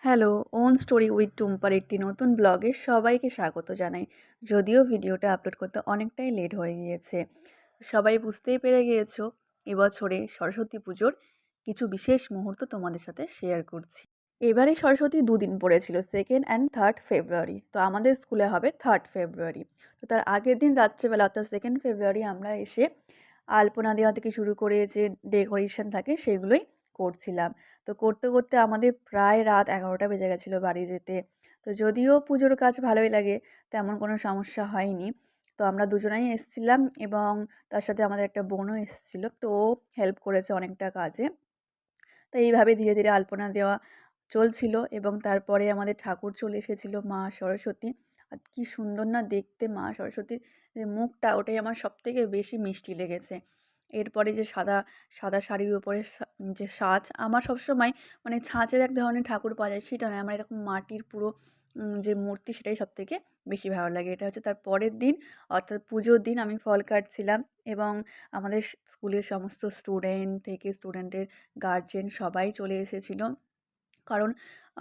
Hello, on story with টুম্পার একটি নতুন ব্লগে সবাইকে স্বাগত জানাই। যদিও ভিডিওটা আপলোড করতে অনেকটাই লেট হয়ে গিয়েছে। সবাই বুঝতেই পেরে গিয়েছো এবছরে সরস্বতী পুজোর কিছু বিশেষ মুহূর্ত তোমাদের সাথে শেয়ার করছি। এবারে সরস্বতী দুদিন পড়েছিল, 2nd অ্যান্ড 3rd ফেব্রুয়ারি। তো আমাদের স্কুলে হবে 3rd ফেব্রুয়ারি। তো তার আগের দিন রাত্রেবেলা অর্থাৎ 2nd ফেব্রুয়ারি আমরা এসে আলপনা দেওয়া থেকে শুরু করে যে ডেকোরেশন থাকে সেগুলোই করছিলাম। তো করতে করতে আমাদের প্রায় রাত 11টা বেজে গেছিলো বাড়ি যেতে। তো যদিও পুজোর কাজ ভালোই লাগে, তেমন কোনো সমস্যা হয়নি। তো আমরা দুজনাই এসেছিলাম এবং তার সাথে আমাদের একটা বোনও এসেছিলো, তো ও হেল্প করেছে অনেকটা কাজে। তো এইভাবে ধীরে ধীরে আলপনা দেওয়া চলছিল এবং তারপরে আমাদের ঠাকুর চলে এসেছিলো, মা সরস্বতী। আর কী সুন্দর না দেখতে মা সরস্বতীর যে মুখটা, ওটাই আমার সবথেকে বেশি মিষ্টি লেগেছে। এরপরে যে সাদা সাদা শাড়ির উপরে যে সাজ, আমার সবসময় মানে ছাঁচের এক ধরনের ঠাকুর পাওয়া যায় সেটা নয়, আমার এরকম মাটির পুরো যে মূর্তি সেটাই সবথেকে বেশি ভালো লাগে। এটা হচ্ছে তার পরের দিন অর্থাৎ পুজোর দিন আমি ফল কাটছিলাম এবং আমাদের স্কুলের সমস্ত স্টুডেন্ট থেকে স্টুডেন্টের গার্জেন সবাই চলে এসেছিলো। কারণ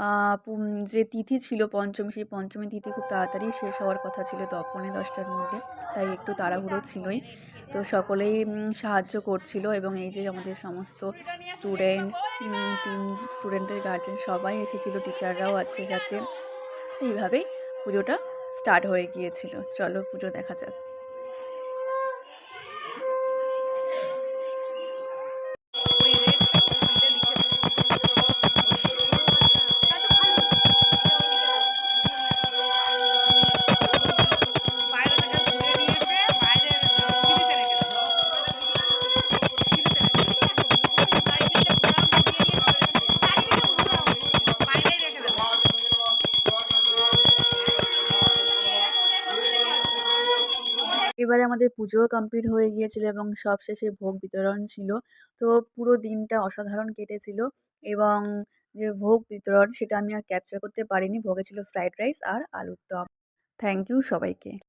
আ পুম যে তিথি ছিল পঞ্চমী, সেই পঞ্চমী তিথি খুব তাড়াতাড়ি শেষ হওয়ার কথা ছিল 10:45টার মধ্যে। তাই একটু তাড়াহুড়ো ছিলই। তো সকলেই সাহায্য করছিল এবং এই যে আমাদের সমস্ত স্টুডেন্ট, টিম স্টুডেন্টের গার্জেন সবাই এসেছিলো, টিচাররাও আছে সাথে। এইভাবেই পুজোটা স্টার্ট হয়ে গিয়েছিল। চলো পুজো দেখা যাক। এবারে আমাদের পুজোও কমপ্লিট হয়ে গিয়েছিল এবং সবশেষে ভোগ বিতরণ ছিল। তো পুরো দিনটা অসাধারণ কেটেছিল এবং যে ভোগ বিতরণ সেটা আমি আর ক্যাপচার করতে পারিনি। ভোগে ছিল ফ্রাইড রাইস আর আলুর দম। থ্যাংক ইউ সবাইকে।